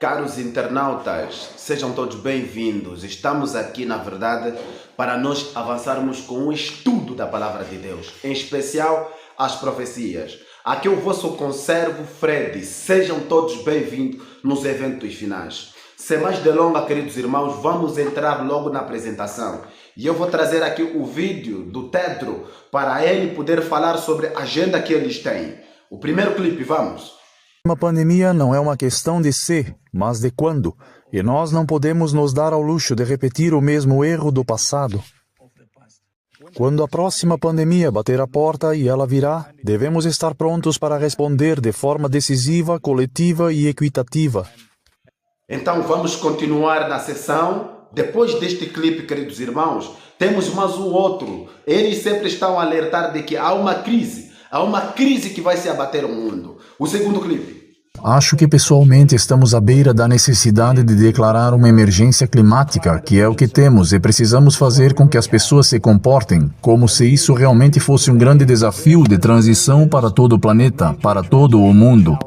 Caros internautas, sejam todos bem-vindos. Estamos aqui, na verdade, para nós avançarmos com o estudo da Palavra de Deus, em especial as profecias. Aqui é o vosso conservo Fred. Sejam todos bem-vindos nos eventos finais. Sem mais delongas, queridos irmãos, vamos entrar logo na apresentação. E eu vou trazer aqui o vídeo do Tedro para ele poder falar sobre a agenda que eles têm. O primeiro clipe, vamos. Uma pandemia não é uma questão de se, mas de quando, e nós não podemos nos dar ao luxo de repetir o mesmo erro do passado. Quando a próxima pandemia bater a porta e ela virá, devemos estar prontos para responder de forma decisiva, coletiva e equitativa. Então vamos continuar na sessão. Depois deste clipe, queridos irmãos, temos mais um outro. Eles sempre estão a alertar de que há uma crise que vai se abater no mundo. O segundo clipe. Acho que pessoalmente estamos à beira da necessidade de declarar uma emergência climática, que é o que temos, e precisamos fazer com que as pessoas se comportem como se isso realmente fosse um grande desafio de transição para todo o planeta, para todo o mundo.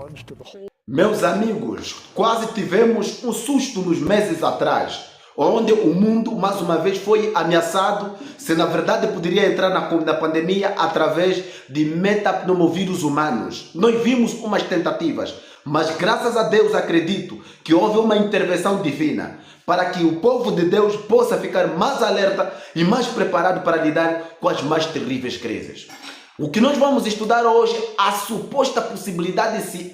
Meus amigos, quase tivemos um susto nos meses atrás, onde o mundo mais uma vez foi ameaçado, se na verdade poderia entrar na pandemia através de metapneumovírus humanos. Nós vimos umas tentativas, mas graças a Deus acredito que houve uma intervenção divina para que o povo de Deus possa ficar mais alerta e mais preparado para lidar com as mais terríveis crises. O que nós vamos estudar hoje, a suposta possibilidade se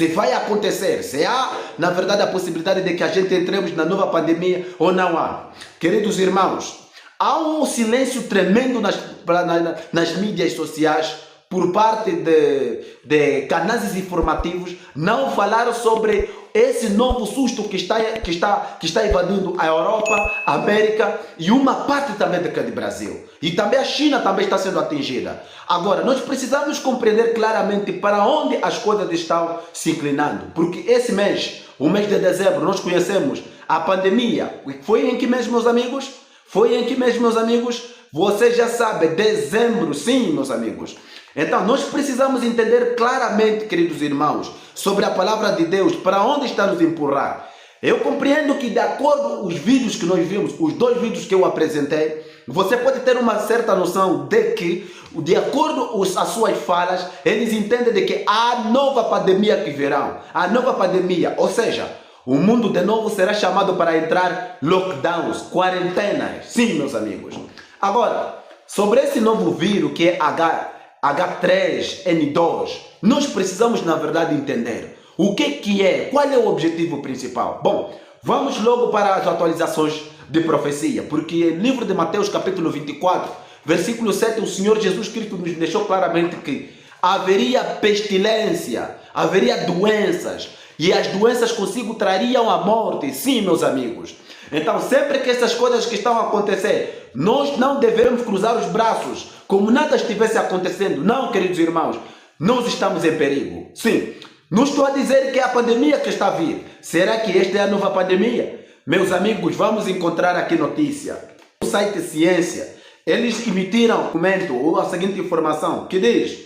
vai acontecer, se há, na verdade, a possibilidade de que a gente entremos na nova pandemia ou não há. Queridos irmãos, há um silêncio tremendo nas mídias sociais por parte de canais informativos, não falaram sobre esse novo susto que está invadindo a Europa, a América e uma parte também do Brasil. E também a China também está sendo atingida. Agora, nós precisamos compreender claramente para onde as coisas estão se inclinando. Porque esse mês, o mês de dezembro, nós conhecemos a pandemia. Foi em que mês, meus amigos? Foi em que mês, meus amigos? Você já sabe, dezembro, sim, meus amigos. Então, nós precisamos entender claramente, queridos irmãos, sobre a palavra de Deus, para onde está nos empurrar. Eu compreendo que, de acordo com os vídeos que nós vimos, os dois vídeos que eu apresentei, você pode ter uma certa noção de que, de acordo com as suas falas, eles entendem de que há nova pandemia que virá. A nova pandemia, ou seja, o mundo de novo será chamado para entrar lockdowns, quarentenas. Sim, meus amigos. Agora, sobre esse novo vírus que é H3N2, nós precisamos, na verdade, entender o que é, qual é o objetivo principal. Bom, vamos logo para as atualizações de profecia, porque no livro de Mateus, capítulo 24, versículo 7, o Senhor Jesus Cristo nos deixou claramente que haveria pestilência, haveria doenças, e as doenças consigo trariam a morte. Sim, meus amigos. Então, sempre que essas coisas que estão a acontecer, nós não devemos cruzar os braços como nada estivesse acontecendo. Não, queridos irmãos, nós estamos em perigo. Sim, não estou a dizer que é a pandemia que está a vir. Será que esta é a nova pandemia? Meus amigos, vamos encontrar aqui notícia. O site Ciência, eles emitiram um documento ou a seguinte informação que diz: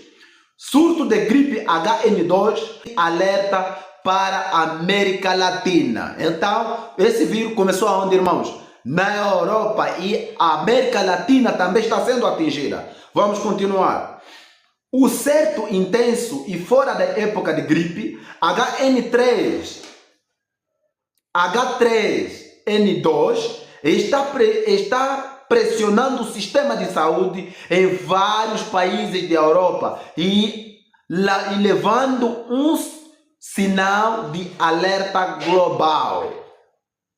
surto de gripe HN2 alerta para a América Latina. Então, esse vírus começou aonde, irmãos? Na Europa, e a América Latina também está sendo atingida. Vamos continuar. O certo intenso e fora da época de gripe, H3N2 está pressionando o sistema de saúde em vários países da Europa e levando um sinal de alerta global.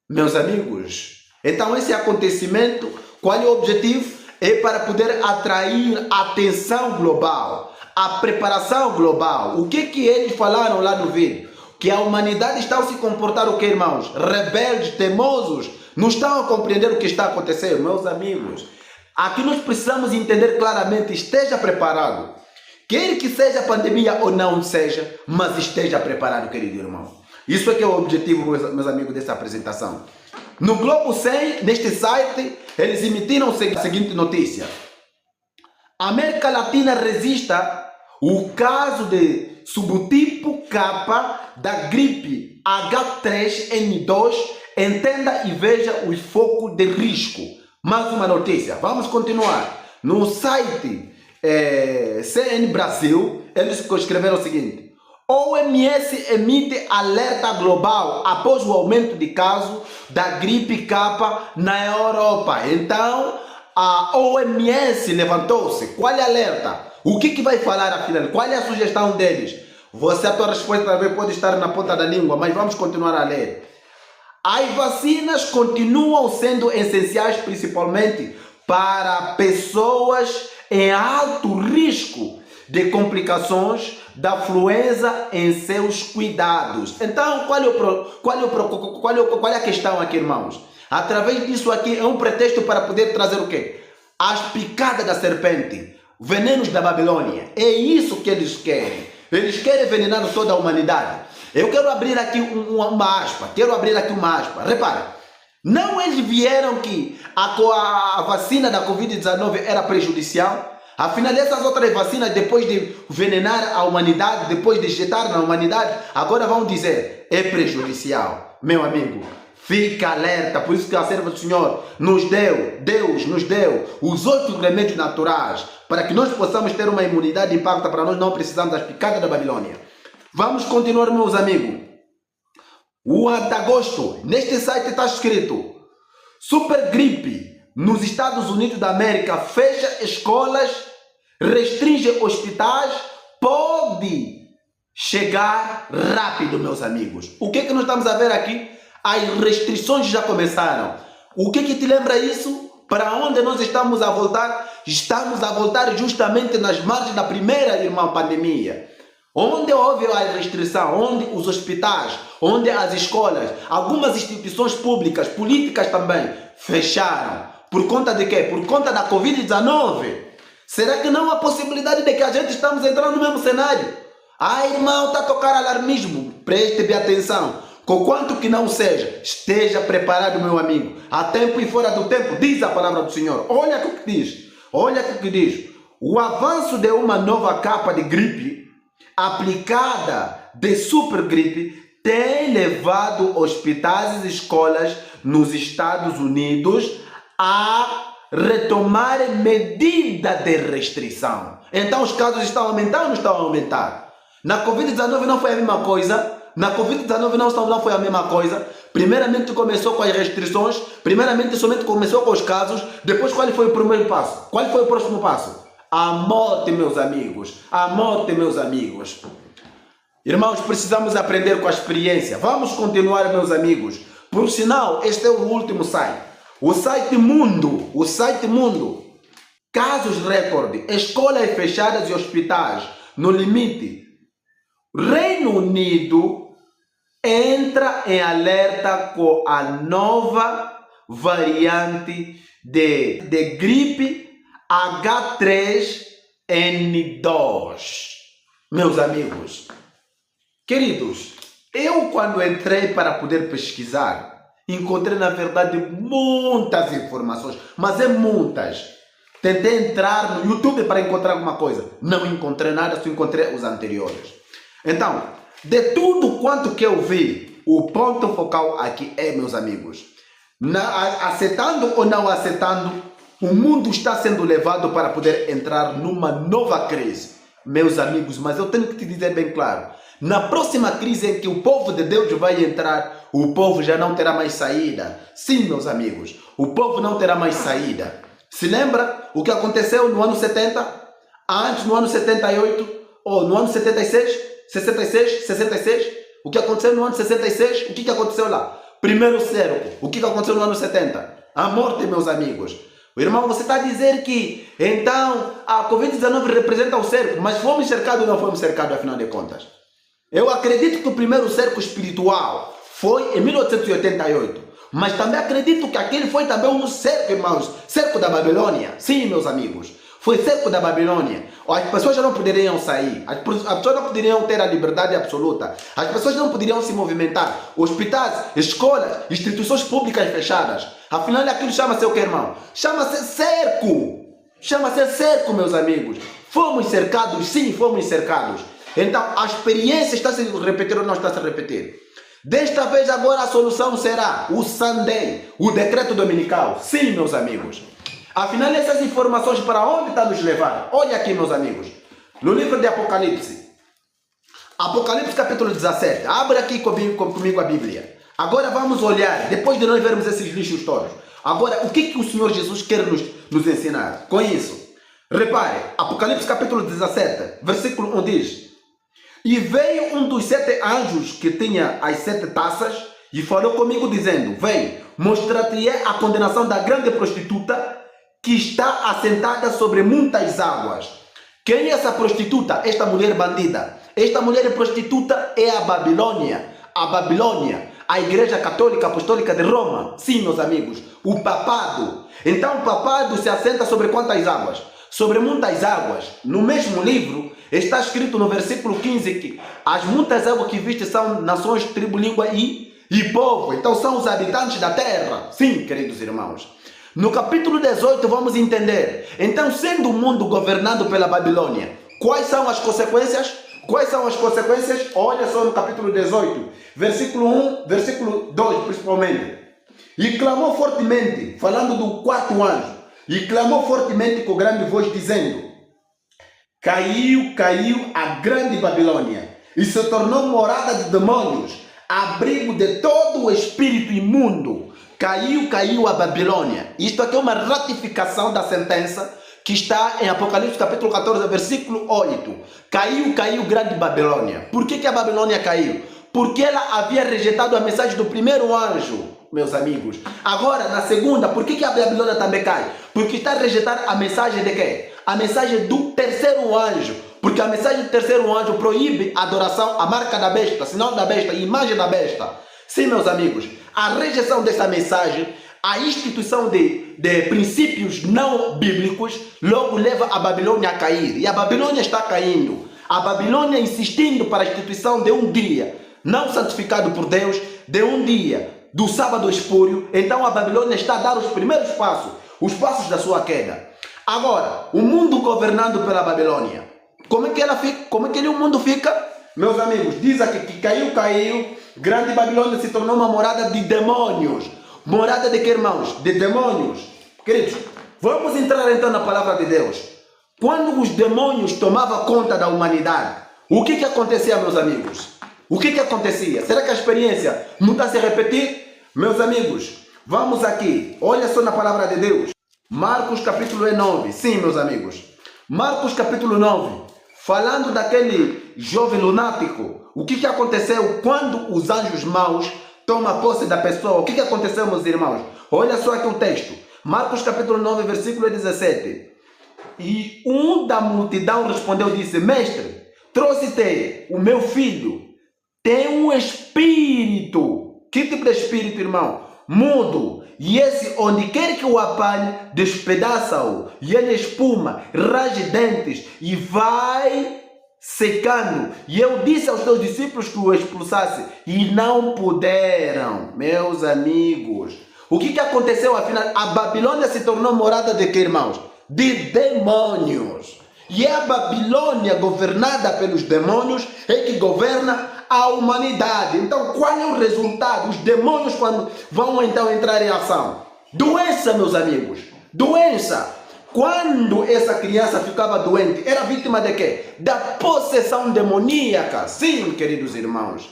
Meus amigos, então esse acontecimento, qual é o objetivo? É para poder atrair a atenção global, a preparação global. O que eles falaram lá no vídeo? Que a humanidade está a se comportar o que, irmãos? Rebeldes, teimosos, não estão a compreender o que está acontecendo, meus amigos. Aqui nós precisamos entender claramente, esteja preparado. Quer que seja pandemia ou não seja, mas esteja preparado, querido irmão. Isso é que é o objetivo, meus amigos, dessa apresentação. No Globo 100, neste site, eles emitiram a seguinte notícia: a América Latina registra o caso de subtipo K da gripe H3N2, entenda e veja os focos de risco. Mais uma notícia, vamos continuar. No site CN Brasil, eles escreveram o seguinte: OMS emite alerta global após o aumento de casos da gripe K na Europa. Então, a OMS levantou-se. Qual é a alerta? O que vai falar afinal? Qual é a sugestão deles? Você, a tua resposta também pode estar na ponta da língua, mas vamos continuar a ler. As vacinas continuam sendo essenciais principalmente para pessoas em alto risco de complicações da influenza em seus cuidados. Então, qual é a questão aqui, irmãos? Através disso aqui é um pretexto para poder trazer o quê? As picadas da serpente, venenos da Babilônia. É isso que eles querem. Eles querem envenenar toda a humanidade. Eu quero abrir aqui uma aspa. Repara, não eles vieram que a vacina da Covid-19 era prejudicial? Afinal, essas outras vacinas, depois de envenenar a humanidade, depois de injetar na humanidade, agora vão dizer, é prejudicial. Meu amigo, fica alerta. Por isso que a serva do Senhor Deus nos deu os 8 remédios naturais para que nós possamos ter uma imunidade impacta, para nós não precisarmos das picadas da Babilônia. Vamos continuar, meus amigos. O de agosto, neste site está escrito: super gripe nos Estados Unidos da América fecha escolas, restringe hospitais, pode chegar rápido, meus amigos. O que nós estamos a ver aqui? As restrições já começaram. O que te lembra isso? Para onde nós estamos a voltar? Estamos a voltar justamente nas margens da primeira, irmã, pandemia. Onde houve a restrição, onde os hospitais, onde as escolas, algumas instituições públicas, políticas também, fecharam. Por conta de quê? Por conta da Covid-19. Será que não há possibilidade de que a gente estamos entrando no mesmo cenário? Irmão, está a tocar alarmismo. Preste bem atenção. Conquanto que não seja, esteja preparado, meu amigo. A tempo e fora do tempo, diz a palavra do Senhor. Olha o que diz. Olha o que diz. O avanço de uma nova capa de gripe aplicada de super gripe tem levado hospitais e escolas nos Estados Unidos a retomar medidas de restrição. Então os casos estão aumentando ou não estão a aumentar? Na Covid-19 não foi a mesma coisa. Na Covid-19 não foi a mesma coisa. Primeiramente começou com as restrições. Primeiramente somente começou com os casos. Depois qual foi o primeiro passo? Qual foi o próximo passo? A morte, meus amigos. A morte, meus amigos. Irmãos, precisamos aprender com a experiência. Vamos continuar, meus amigos. Por sinal, este é o último site. O site Mundo. Casos recorde. Escolas fechadas e hospitais no limite. Reino Unido entra em alerta com a nova variante de gripe H3N2. Meus amigos, queridos, eu quando entrei para poder pesquisar, encontrei na verdade muitas informações, mas muitas. Tentei entrar no YouTube para encontrar alguma coisa, não encontrei nada, só encontrei os anteriores. Então, de tudo quanto que eu vi, o ponto focal aqui é, meus amigos, aceitando ou não aceitando, o mundo está sendo levado para poder entrar numa nova crise. Meus amigos, mas eu tenho que te dizer bem claro, na próxima crise em que o povo de Deus vai entrar, o povo já não terá mais saída. Sim, meus amigos, o povo não terá mais saída. Se lembra o que aconteceu no ano 70? Antes, no ano 78? Ou no ano 76? 66? O que aconteceu no ano 66? O que aconteceu lá? Primeiro cerco. O que aconteceu no ano 70? A morte, meus amigos. O irmão, você está a dizer que então a Covid-19 representa o cerco, mas fomos cercados ou não fomos cercados, afinal de contas? Eu acredito que o primeiro cerco espiritual foi em 1888, mas também acredito que aquele foi também um cerco, irmãos, cerco da Babilônia. Sim, meus amigos, foi cerco da Babilônia. As pessoas já não poderiam sair, as pessoas não poderiam ter a liberdade absoluta, as pessoas não poderiam se movimentar, hospitais, escolas, instituições públicas fechadas. Afinal, aquilo chama-se o que, irmão? Chama-se cerco. Chama-se cerco, meus amigos. Fomos cercados, sim, fomos cercados. Então, a experiência está se repetir ou não está se repetir? Desta vez agora a solução será o Sunday, o decreto dominical. Sim, meus amigos. Afinal, essas informações para onde está nos levar? Olha aqui, meus amigos. No livro de Apocalipse. Apocalipse capítulo 17. Abre aqui comigo a Bíblia. Agora vamos olhar, depois de nós vermos esses lixos todos. Agora, o que o Senhor Jesus quer nos ensinar com isso? Repare, Apocalipse capítulo 17, versículo 1 diz: E veio um dos 7 anjos que tinha as 7 taças e falou comigo dizendo: Vem, mostrar-te-ei a condenação da grande prostituta que está assentada sobre muitas águas. Quem é essa prostituta? Esta mulher bandida. Esta mulher prostituta é a Babilônia. A Babilônia, a Igreja Católica Apostólica de Roma. Sim, meus amigos, o papado. Então o papado se assenta sobre quantas águas? Sobre muitas águas. No mesmo livro está escrito no versículo 15 que as muitas águas que viste são nações, tribo, língua e povo. Então são os habitantes da terra. Sim, queridos irmãos. No capítulo 18 vamos entender. Então, sendo o mundo governado pela Babilônia, quais são as consequências? Quais são as consequências? Olha só no capítulo 18, versículo 1, versículo 2 principalmente. E clamou fortemente, falando do 4º anjo, e clamou fortemente com grande voz, dizendo: Caiu, caiu a grande Babilônia, e se tornou morada de demônios, abrigo de todo o espírito imundo. Caiu, caiu a Babilônia. Isto aqui é uma ratificação da sentença que está em Apocalipse capítulo 14, versículo 8. Caiu, caiu grande Babilônia. Por que a Babilônia caiu? Porque ela havia rejeitado a mensagem do primeiro anjo, meus amigos. Agora, na segunda, por que a Babilônia também cai? Porque está a rejeitar a mensagem de quê? A mensagem do terceiro anjo. Porque a mensagem do terceiro anjo proíbe a adoração à marca da besta, sinal da besta, imagem da besta. Sim, meus amigos, a rejeição dessa mensagem, a instituição de princípios não bíblicos, logo leva a Babilônia a cair. E a Babilônia está caindo. A Babilônia insistindo para a instituição de um dia, não santificado por Deus, de um dia, do sábado espúrio. Então a Babilônia está a dar os primeiros passos, os passos da sua queda. Agora, o mundo governado pela Babilônia, como é que ela fica? Como é que o mundo fica? Meus amigos, diz aqui que caiu, grande Babilônia se tornou uma morada de demônios. Morada de que, irmãos? De demônios. Queridos, vamos entrar então na palavra de Deus. Quando os demônios tomavam conta da humanidade, o que acontecia, meus amigos? O que acontecia? Será que a experiência não está a se repetir? Meus amigos, vamos aqui. Olha só na palavra de Deus. Marcos capítulo 9. Sim, meus amigos. Marcos capítulo 9. Falando daquele jovem lunático, o que aconteceu quando os anjos maus tomam posse da pessoa? O que aconteceu, meus irmãos? Olha só aqui o texto. Marcos capítulo 9, versículo 17. E um da multidão respondeu e disse: Mestre, trouxe-te o meu filho. Tem um espírito. Que tipo de espírito, irmão? Mudo. E esse, onde quer que o apanhe, despedaça-o. E ele espuma, rage dentes e vai secando. E eu disse aos teus discípulos que o expulsasse e não puderam. Meus amigos, o que aconteceu afinal? A Babilônia se tornou morada de que, irmãos? De demônios. E é a Babilônia governada pelos demônios é que governa a humanidade. Então qual é o resultado? Os demônios quando vão então entrar em ação? Doença, meus amigos. Doença. Quando essa criança ficava doente, era vítima de quê? Da possessão demoníaca. Sim, queridos irmãos.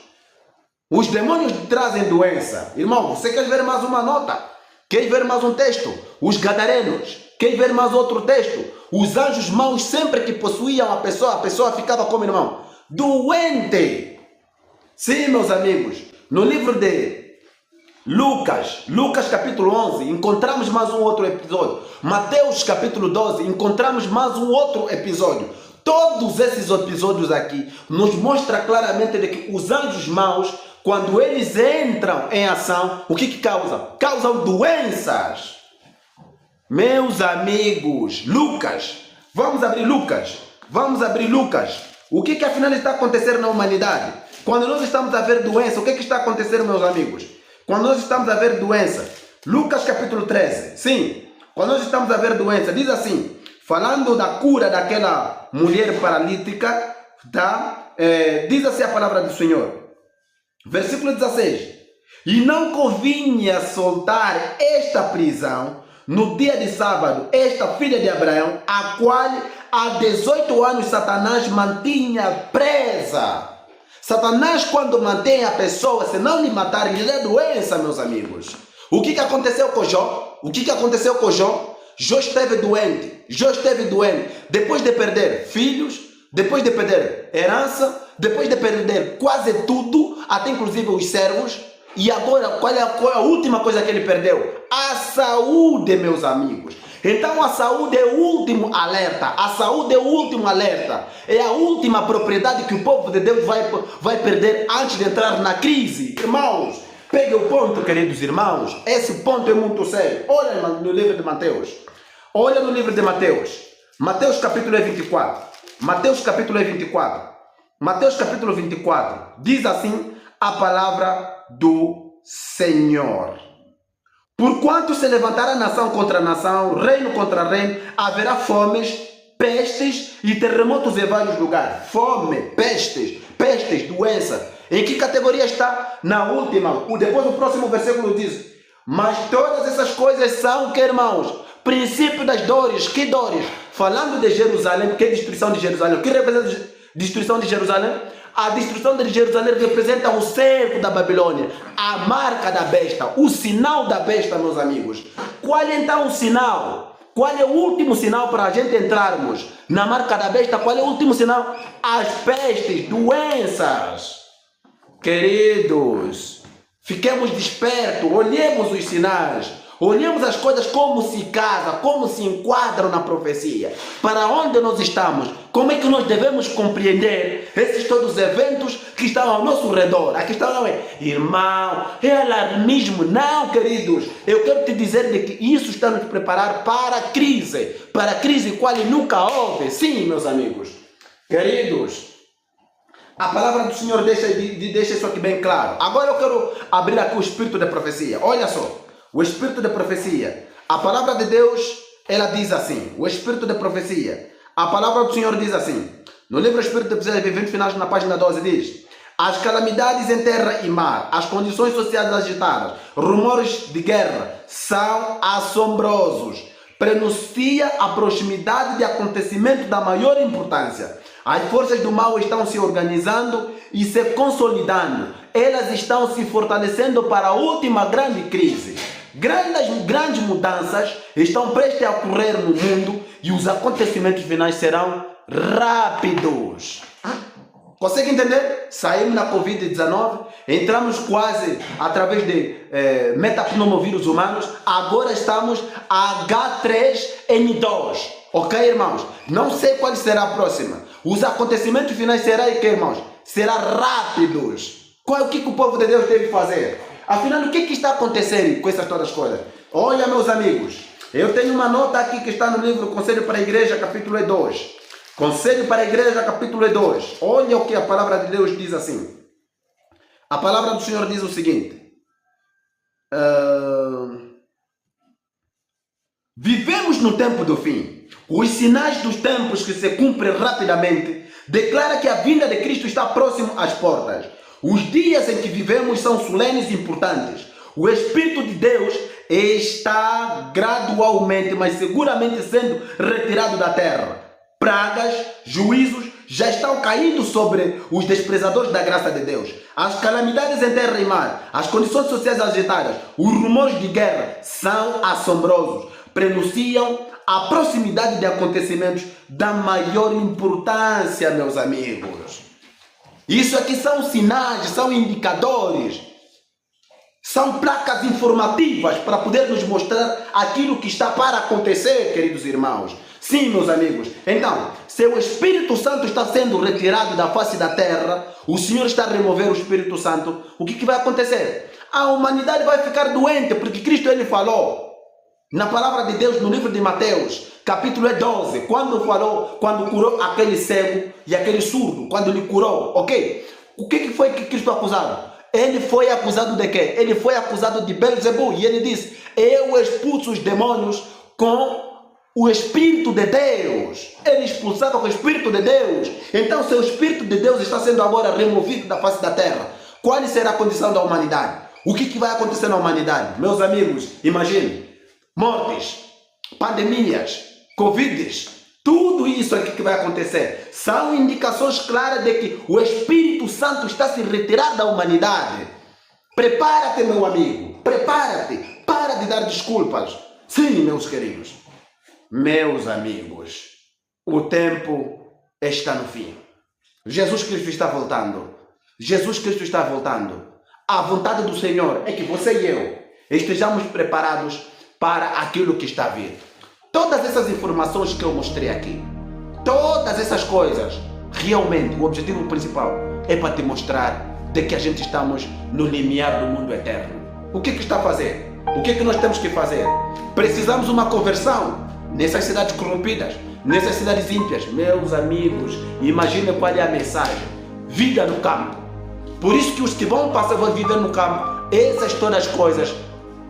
Os demônios trazem doença. Irmão, você quer ver mais uma nota? Quer ver mais um texto? Os gadarenos. Quer ver mais outro texto? Os anjos maus, sempre que possuíam a pessoa ficava como, irmão? Doente. Sim, meus amigos. No livro de Lucas capítulo 11, encontramos mais um outro episódio. Mateus capítulo 12, encontramos mais um outro episódio. Todos esses episódios aqui nos mostram claramente de que os anjos maus, quando eles entram em ação, o que causam? Causam doenças. Meus amigos, Lucas, vamos abrir Lucas. O que afinal está acontecendo na humanidade? Quando nós estamos a ver doença, o que está acontecendo, meus amigos? Quando nós estamos a ver doença, Lucas capítulo 13, sim, quando nós estamos a ver doença, diz assim: falando da cura daquela mulher paralítica, tá? Diz assim a palavra do Senhor. Versículo 16. E não convinha soltar esta prisão no dia de sábado, esta filha de Abraão, a qual há 18 anos Satanás mantinha presa. Satanás, quando mantém a pessoa, se não lhe matar, lhe dá doença, meus amigos. O que aconteceu com Jó? O que aconteceu com Jó? Jó esteve doente. Jó esteve doente. Depois de perder filhos, depois de perder herança, depois de perder quase tudo, até inclusive os servos. E agora, qual é a última coisa que ele perdeu? A saúde, meus amigos. Então a saúde é o último alerta. A saúde é o último alerta. É a última propriedade que o povo de Deus vai perder antes de entrar na crise. Irmãos, pegue o ponto, queridos irmãos. Esse ponto é muito sério. Olha no livro de Mateus. Olha no livro de Mateus. Mateus capítulo 24. Mateus capítulo 24. Mateus capítulo 24. Diz assim a palavra do Senhor. Porquanto se levantará nação contra nação, reino contra reino, haverá fomes, pestes e terremotos em vários lugares. Fome, pestes, doença. Em que categoria está? Na última. Depois o próximo versículo diz: mas todas essas coisas são, que irmãos? Princípio das dores. Que dores? Falando de Jerusalém, que é destruição de Jerusalém. O que representa destruição de Jerusalém? A destruição de Jerusalém representa o cerco da Babilônia, a marca da besta, o sinal da besta, meus amigos. Qual é então o sinal? Qual é o último sinal para a gente entrarmos na marca da besta? Qual é o último sinal? As pestes, doenças. Queridos, fiquemos despertos, olhemos os sinais. Olhemos as coisas como se casam, como se enquadram na profecia. Para onde nós estamos? Como é que nós devemos compreender esses todos os eventos que estão ao nosso redor? A questão não é, irmão, é alarmismo. Não, queridos. Eu quero te dizer de que isso está nos preparar para a crise qual nunca houve. Sim, meus amigos. Queridos, a palavra do Senhor deixa isso aqui bem claro. Agora eu quero abrir aqui o espírito da profecia. Olha só. O espírito da profecia. A palavra de Deus, ela diz assim. O espírito da profecia. A palavra do Senhor diz assim. No livro Espírito da Profecia, Vivendo Finais, na página 12, diz: as calamidades em terra e mar, as condições sociais agitadas, rumores de guerra, são assombrosos. Prenuncia a proximidade de acontecimento da maior importância. As forças do mal estão se organizando e se consolidando. Elas estão se fortalecendo para a última grande crise. Grandes mudanças estão prestes a ocorrer no mundo e os acontecimentos finais serão rápidos. Consegue entender? Saímos na Covid-19, entramos quase através de metapneumovírus humanos, agora estamos H3N2. Ok, irmãos? Não sei qual será a próxima. Os acontecimentos finais serão, irmãos? Serão rápidos. O que o povo de Deus deve fazer? Afinal, o que está acontecendo com essas todas as coisas? Olha, meus amigos, eu tenho uma nota aqui que está no livro Conselho para a Igreja, capítulo 2. Conselho para a Igreja, capítulo 2. Olha o que a palavra de Deus diz assim. A palavra do Senhor diz o seguinte. Vivemos no tempo do fim. Os sinais dos tempos que se cumprem rapidamente declara que a vinda de Cristo está próximo às portas. Os dias em que vivemos são solenes e importantes. O Espírito de Deus está gradualmente, mas seguramente sendo retirado da terra. Pragas, juízos já estão caindo sobre os desprezadores da graça de Deus. As calamidades em terra e mar, as condições sociais agitadas, os rumores de guerra são assombrosos. Prenunciam a proximidade de acontecimentos da maior importância, meus amigos. Isso aqui são sinais, são indicadores, são placas informativas para poder nos mostrar aquilo que está para acontecer, queridos irmãos. Sim, meus amigos. Então, se o Espírito Santo está sendo retirado da face da terra, o Senhor está a remover o Espírito Santo, o que vai acontecer? A humanidade vai ficar doente, porque Cristo ele falou na palavra de Deus no livro de Mateus, capítulo 12, quando curou aquele cego e aquele surdo, quando ele curou, ok? O que foi que Cristo acusado? Ele foi acusado de quê? Ele foi acusado de Belzebu, e ele disse: eu expulso os demônios com o Espírito de Deus. Ele expulsava com o Espírito de Deus. Então, se o Espírito de Deus está sendo agora removido da face da terra, qual será a condição da humanidade? O que vai acontecer na humanidade? Meus amigos, imagine. Mortes, pandemias, covides, tudo isso aqui que vai acontecer são indicações claras de que o Espírito Santo está a se retirar da humanidade. Prepara-te, meu amigo, prepara-te, para de dar desculpas. Sim, meus queridos, meus amigos, o tempo está no fim. Jesus Cristo está voltando. Jesus Cristo está voltando. A vontade do Senhor é que você e eu estejamos preparados para aquilo que está a vir. Todas essas informações que eu mostrei aqui, todas essas coisas, realmente o objetivo principal é para te mostrar de que a gente estamos no limiar do mundo eterno. O que está a fazer? O que nós temos que fazer? Precisamos de uma conversão nessas cidades corrompidas, nessas cidades ímpias. Meus amigos, imagine qual é a mensagem. Vida no campo. Por isso que os que vão viver no campo, essas todas as coisas,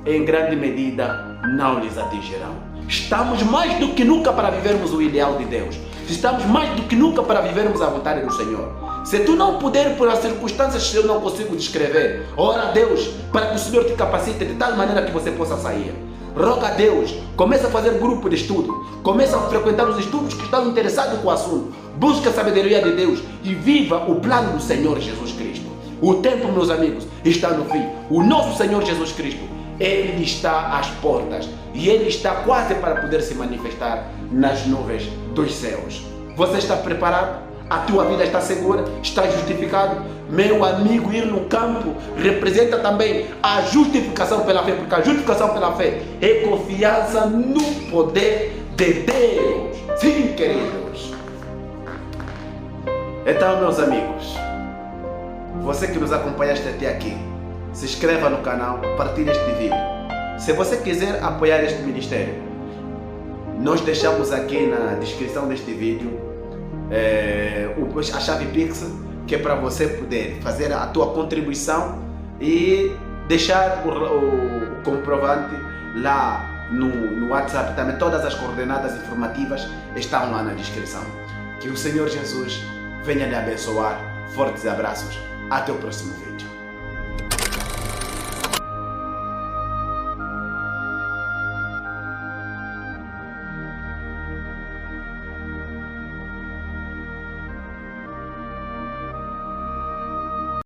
em grande medida, não lhes atingirão. Estamos mais do que nunca para vivermos o ideal de Deus. Estamos mais do que nunca para vivermos a vontade do Senhor. Se tu não puder, por as circunstâncias que eu não consigo descrever, ora a Deus para que o Senhor te capacite de tal maneira que você possa sair. Roga a Deus, começa a fazer grupo de estudo, começa a frequentar os estudos que estão interessados com o assunto, busca a sabedoria de Deus e viva o plano do Senhor Jesus Cristo. O tempo, meus amigos, está no fim. O nosso Senhor Jesus Cristo, Ele está às portas e Ele está quase para poder se manifestar nas nuvens dos céus. Você está preparado? A tua vida está segura? Está justificado? Meu amigo, ir no campo representa também a justificação pela fé, porque a justificação pela fé é confiança no poder de Deus. Sim, queridos. Então, meus amigos, você que nos acompanhaste até aqui, se inscreva no canal, partilhe este vídeo. Se você quiser apoiar este ministério, nós deixamos aqui na descrição deste vídeo a chave Pix, que é para você poder fazer a tua contribuição e deixar o comprovante lá no WhatsApp. Também todas as coordenadas informativas estão lá na descrição. Que o Senhor Jesus venha lhe abençoar. Fortes abraços. Até o próximo vídeo.